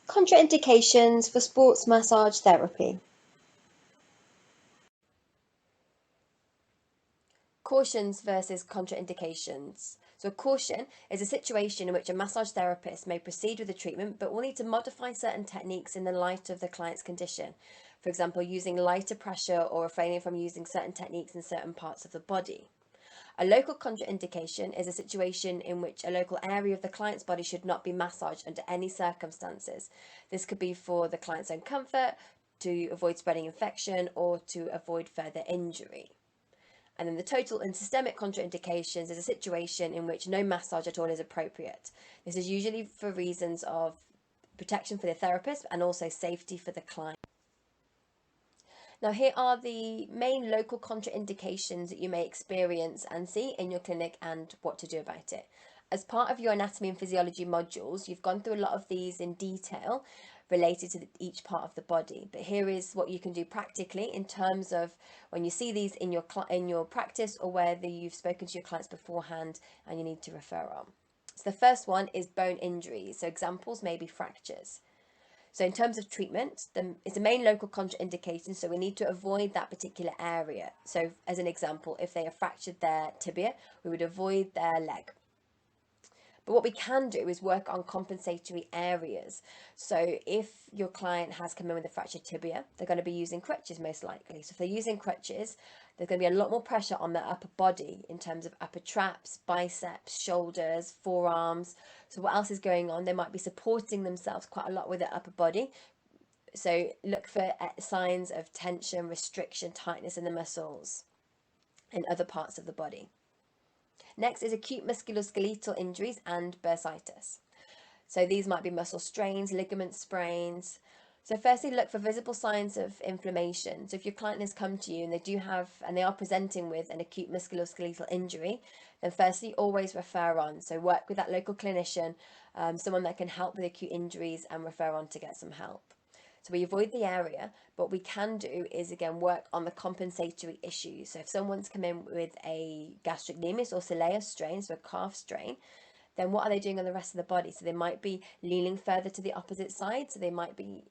Contraindications for sports massage therapy. Cautions versus contraindications. So a caution is a situation in which a massage therapist may proceed with the treatment but will need to modify certain techniques in the light of the client's condition. For example, using lighter pressure or refraining from using certain techniques in certain parts of the body. A local contraindication is a situation in which a local area of the client's body should not be massaged under any circumstances. This could be for the client's own comfort, to avoid spreading infection, or to avoid further injury. And then the total and systemic contraindications is a situation in which no massage at all is appropriate. This is usually for reasons of protection for the therapist and also safety for the client. Now, here are the main local contraindications that you may experience and see in your clinic and what to do about it. As part of your anatomy and physiology modules, you've gone through a lot of these in detail related to each part of the body. But here is what you can do practically in terms of when you see these in your practice or whether you've spoken to your clients beforehand and you need to refer on. So the first one is bone injuries. So examples may be fractures. So in terms of treatment, it's a main local contraindication, so we need to avoid that particular area. So as an example, if they have fractured their tibia, we would avoid their leg. But what we can do is work on compensatory areas. So if your client has come in with a fractured tibia, they're going to be using crutches most likely. So if they're using crutches, there's going to be a lot more pressure on their upper body in terms of upper traps, biceps, shoulders, forearms. So what else is going on? They might be supporting themselves quite a lot with their upper body. So look for signs of tension, restriction, tightness in the muscles and other parts of the body. Next is acute musculoskeletal injuries and bursitis. So these might be muscle strains, ligament sprains. So firstly, look for visible signs of inflammation. So if your client has come to you and they are presenting with an acute musculoskeletal injury, then firstly, always refer on. So work with that local clinician, someone that can help with acute injuries, and refer on to get some help. So we avoid the area, but what we can do is again work on the compensatory issues. So if someone's come in with a gastrocnemius or soleus strain, so a calf strain, then what are they doing on the rest of the body? So they might be leaning further to the opposite side, so they might be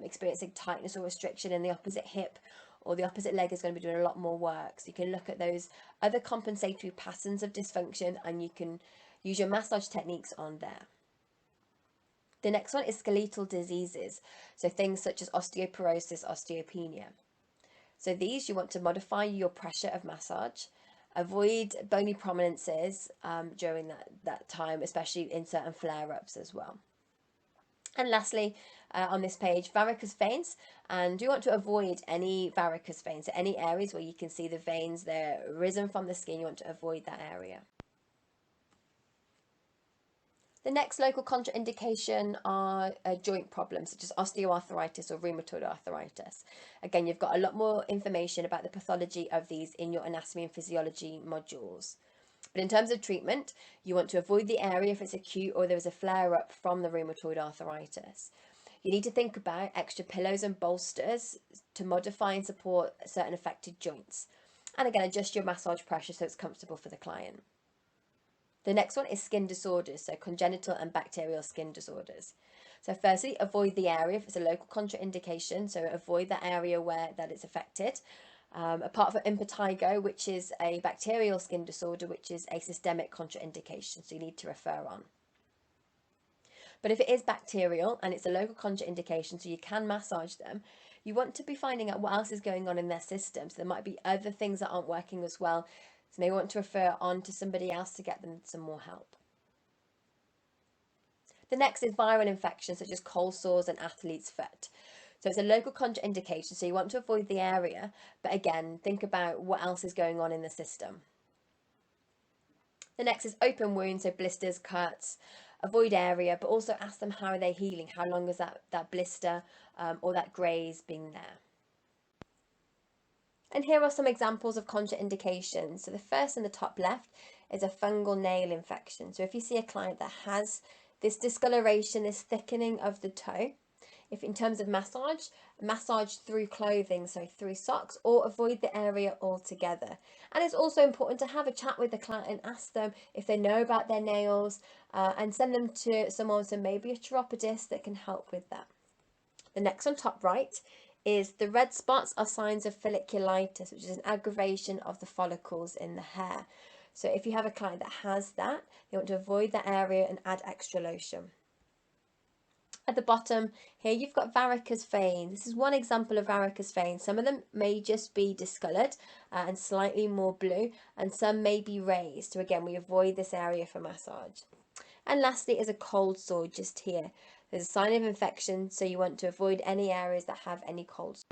experiencing tightness or restriction in the opposite hip, or the opposite leg is going to be doing a lot more work. So you can look at those other compensatory patterns of dysfunction and you can use your massage techniques on there. The next one is skeletal diseases, so things such as osteoporosis, osteopenia. So these you want to modify your pressure of massage, avoid bony prominences during that time, especially in certain flare-ups as well. And lastly, on this page, varicose veins, and you want to avoid any varicose veins, so any areas where you can see the veins, they're risen from the skin, you want to avoid that area. The next local contraindication are joint problems such as osteoarthritis or rheumatoid arthritis. Again, you've got a lot more information about the pathology of these in your anatomy and physiology modules. But in terms of treatment, you want to avoid the area if it's acute or there is a flare-up from the rheumatoid arthritis. You need to think about extra pillows and bolsters to modify and support certain affected joints. And again, adjust your massage pressure so it's comfortable for the client. The next one is skin disorders, so congenital and bacterial skin disorders. So firstly, avoid the area if it's a local contraindication, so avoid that area where that is affected. Apart from impetigo, which is a bacterial skin disorder, which is a systemic contraindication, so you need to refer on. But if it is bacterial and it's a local contraindication, so you can massage them, you want to be finding out what else is going on in their system. So there might be other things that aren't working as well. So they want to refer on to somebody else to get them some more help. The next is viral infections such as cold sores and athlete's foot. So it's a local contraindication, so you want to avoid the area, but again, think about what else is going on in the system. The next is open wounds, so blisters, cuts. Avoid area, but also ask them how are they healing, how long has that blister or that graze been there. And here are some examples of contraindications. So the first in the top left is a fungal nail infection. So if you see a client that has this discoloration, this thickening of the toe, If in terms of massage through clothing, so through socks, or avoid the area altogether. And it's also important to have a chat with the client and ask them if they know about their nails, and send them to someone, so maybe a chiropodist, that can help with that. The next on top right is the red spots are signs of folliculitis, which is an aggravation of the follicles in the hair. So if you have a client that has that, you want to avoid that area and add extra lotion. At the bottom here, you've got varicose veins. This is one example of varicose veins. Some of them may just be discoloured and slightly more blue, and some may be raised. So again, we avoid this area for massage. And lastly is a cold sore just here. There's a sign of infection, so you want to avoid any areas that have any cold sore.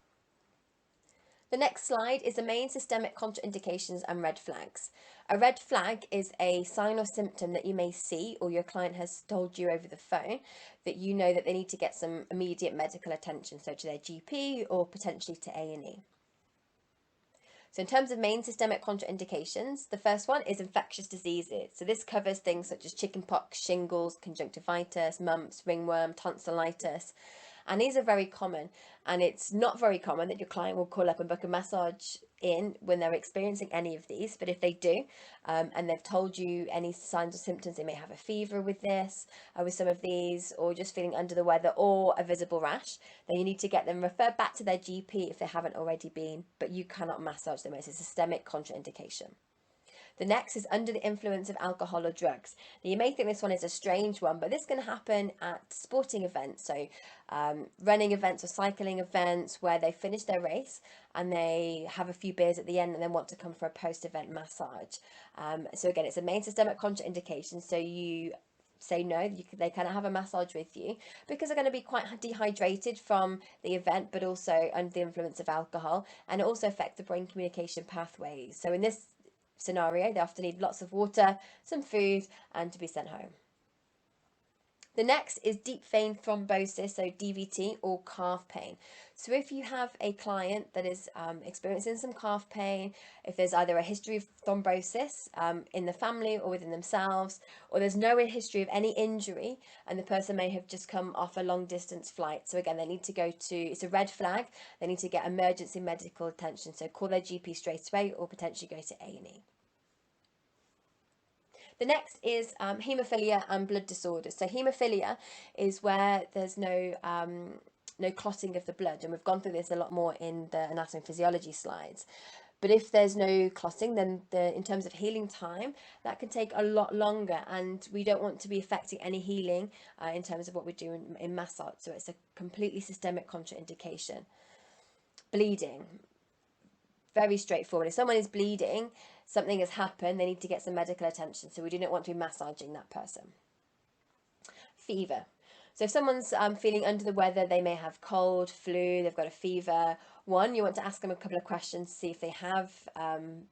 The next slide is the main systemic contraindications and red flags. A red flag is a sign or symptom that you may see, or your client has told you over the phone, that you know that they need to get some immediate medical attention, so to their GP or potentially to A&E. So in terms of main systemic contraindications, the first one is infectious diseases. So this covers things such as chickenpox, shingles, conjunctivitis, mumps, ringworm, tonsillitis. And these are very common, and it's not very common that your client will call up and book a massage in when they're experiencing any of these. But if they do, and they've told you any signs or symptoms, they may have a fever with this, with some of these, or just feeling under the weather, or a visible rash, then you need to get them referred back to their GP if they haven't already been, but you cannot massage them. It's a systemic contraindication. The next is under the influence of alcohol or drugs. Now, you may think this one is a strange one, but this can happen at sporting events, so running events or cycling events, where they finish their race and they have a few beers at the end and then want to come for a post-event massage. So again, it's a main systemic contraindication, so you say no, they cannot have a massage with you because they're going to be quite dehydrated from the event, but also under the influence of alcohol, and it also affects the brain communication pathways. So in this scenario, they often need lots of water, some food, and to be sent home. The next is deep vein thrombosis, so DVT, or calf pain. So if you have a client that is experiencing some calf pain, if there's either a history of thrombosis in the family or within themselves, or there's no history of any injury, and the person may have just come off a long distance flight. So again, they need to go to, it's a red flag, they need to get emergency medical attention. So call their GP straight away or potentially go to A&E. The next is haemophilia and blood disorders. So haemophilia is where there's no clotting of the blood, and we've gone through this a lot more in the anatomy and physiology slides. But if there's no clotting, then in terms of healing time, that can take a lot longer, and we don't want to be affecting any healing in terms of what we do in massage. So it's a completely systemic contraindication. Bleeding. Very straightforward. If someone is bleeding, something has happened, they need to get some medical attention. So we do not want to be massaging that person. Fever. So if someone's feeling under the weather, they may have cold, flu, they've got a fever. One, you want to ask them a couple of questions to see if they have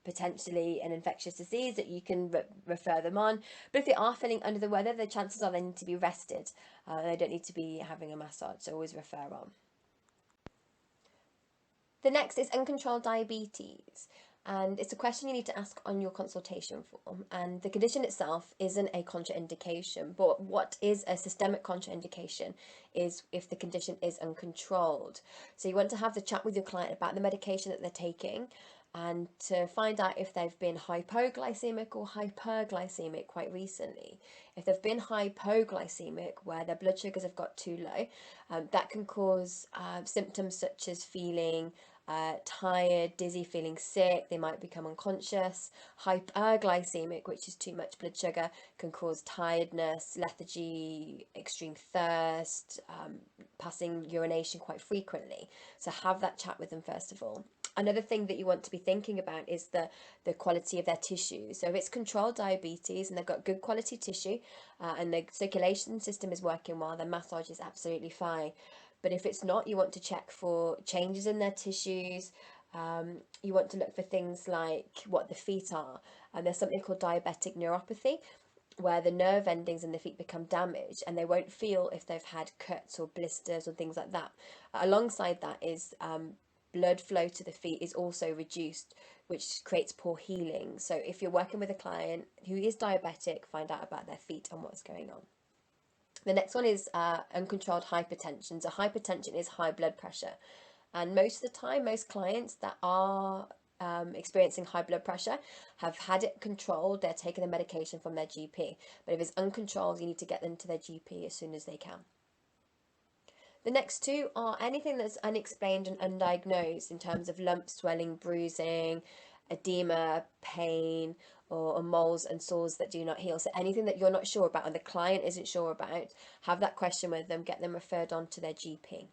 potentially an infectious disease that you can refer them on. But if they are feeling under the weather, the chances are they need to be rested. They don't need to be having a massage, so always refer on. The next is uncontrolled diabetes, and it's a question you need to ask on your consultation form. And the condition itself isn't a contraindication, but what is a systemic contraindication is if the condition is uncontrolled. So you want to have the chat with your client about the medication that they're taking, and to find out if they've been hypoglycemic or hyperglycemic quite recently. If they've been hypoglycemic, where their blood sugars have got too low, that can cause symptoms such as feeling tired, dizzy, feeling sick. They might become unconscious. Hyperglycemic, which is too much blood sugar, can cause tiredness, lethargy, extreme thirst, passing urination quite frequently. So have that chat with them first of all. Another thing that you want to be thinking about is the quality of their tissue. So if it's controlled diabetes and they've got good quality tissue and the circulation system is working well, then massage is absolutely fine. But if it's not, you want to check for changes in their tissues. You want to look for things like what the feet are. And there's something called diabetic neuropathy, where the nerve endings in the feet become damaged and they won't feel if they've had cuts or blisters or things like that. Alongside that is blood flow to the feet is also reduced, which creates poor healing. So if you're working with a client who is diabetic, find out about their feet and what's going on. The next one is uncontrolled hypertension. So hypertension is high blood pressure. And most of the time, most clients that are experiencing high blood pressure have had it controlled. They're taking the medication from their GP. But if it's uncontrolled, you need to get them to their GP as soon as they can. The next two are anything that's unexplained and undiagnosed in terms of lumps, swelling, bruising, edema, pain, or moles and sores that do not heal. So anything that you're not sure about and the client isn't sure about, have that question with them, get them referred on to their GP.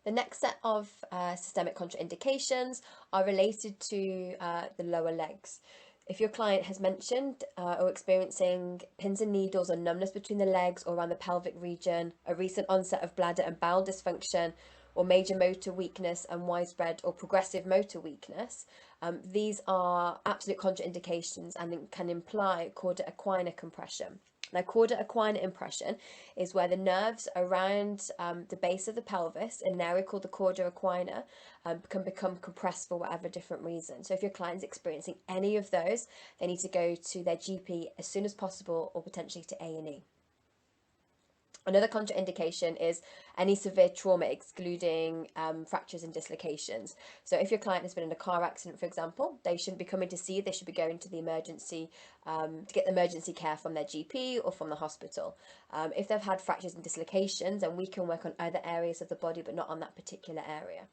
The next set of systemic contraindications are related to the lower legs. If your client has mentioned or experiencing pins and needles or numbness between the legs or around the pelvic region, a recent onset of bladder and bowel dysfunction, or major motor weakness and widespread or progressive motor weakness, these are absolute contraindications and can imply cauda equina compression. Now, cauda equina impression is where the nerves around the base of the pelvis, in an area called the cauda equina, can become compressed for whatever different reason. So if your client is experiencing any of those, they need to go to their GP as soon as possible or potentially to A&E. Another contraindication is any severe trauma, excluding fractures and dislocations. So if your client has been in a car accident, for example, they shouldn't be coming to see you. They should be going to the emergency to get emergency care from their GP or from the hospital. If they've had fractures and dislocations, then we can work on other areas of the body, but not on that particular area.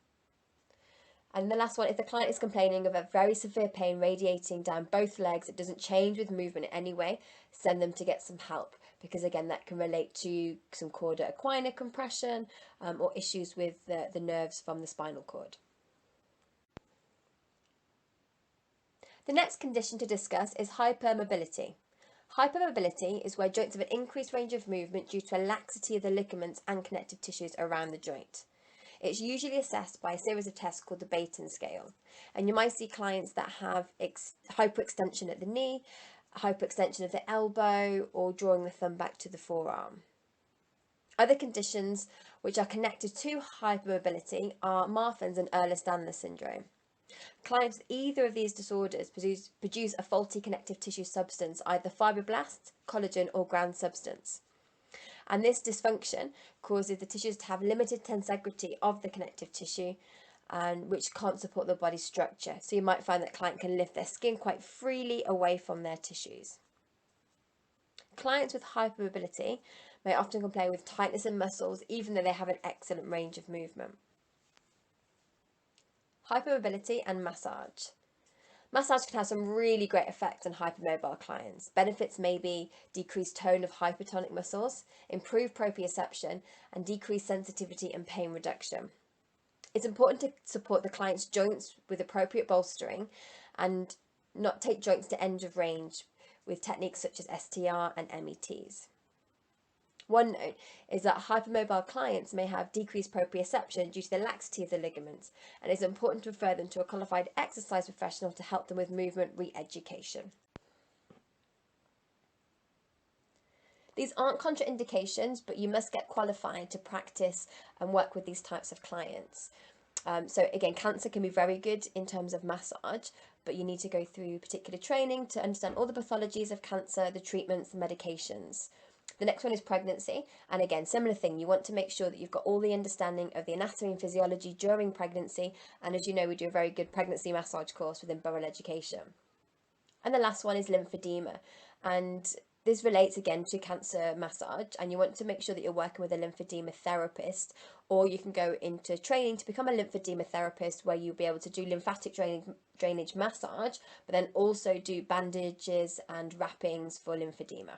And the last one, if the client is complaining of a very severe pain radiating down both legs, it doesn't change with movement in any way, send them to get some help, because again, that can relate to some cauda equina compression or issues with the nerves from the spinal cord. The next condition to discuss is hypermobility. Hypermobility is where joints have an increased range of movement due to a laxity of the ligaments and connective tissues around the joint. It's usually assessed by a series of tests called the Baton scale. And you might see clients that have hyperextension at the knee, hyperextension of the elbow, or drawing the thumb back to the forearm. Other conditions which are connected to hypermobility are Marfan's and Ehlers-Danlos syndrome. Clients with either of these disorders produce a faulty connective tissue substance, either fibroblasts, collagen, or ground substance. And this dysfunction causes the tissues to have limited tensegrity of the connective tissue, and which can't support the body's structure. So you might find that client can lift their skin quite freely away from their tissues. Clients with hypermobility may often complain with tightness in muscles, even though they have an excellent range of movement. Hypermobility and massage. Massage can have some really great effects on hypermobile clients. Benefits may be decreased tone of hypertonic muscles, improved proprioception, and decreased sensitivity and pain reduction. It's important to support the client's joints with appropriate bolstering and not take joints to end of range with techniques such as STR and METs. One note is that hypermobile clients may have decreased proprioception due to the laxity of the ligaments, and it's important to refer them to a qualified exercise professional to help them with movement re-education. These aren't contraindications, but you must get qualified to practice and work with these types of clients. So again, cancer can be very good in terms of massage, but you need to go through particular training to understand all the pathologies of cancer, the treatments, the medications. The next one is pregnancy, and again, similar thing, you want to make sure that you've got all the understanding of the anatomy and physiology during pregnancy, and as you know, we do a very good pregnancy massage course within Borough Education. And the last one is lymphedema, and this relates again to cancer massage, and you want to make sure that you're working with a lymphedema therapist, or you can go into training to become a lymphedema therapist where you'll be able to do lymphatic drainage massage, but then also do bandages and wrappings for lymphedema.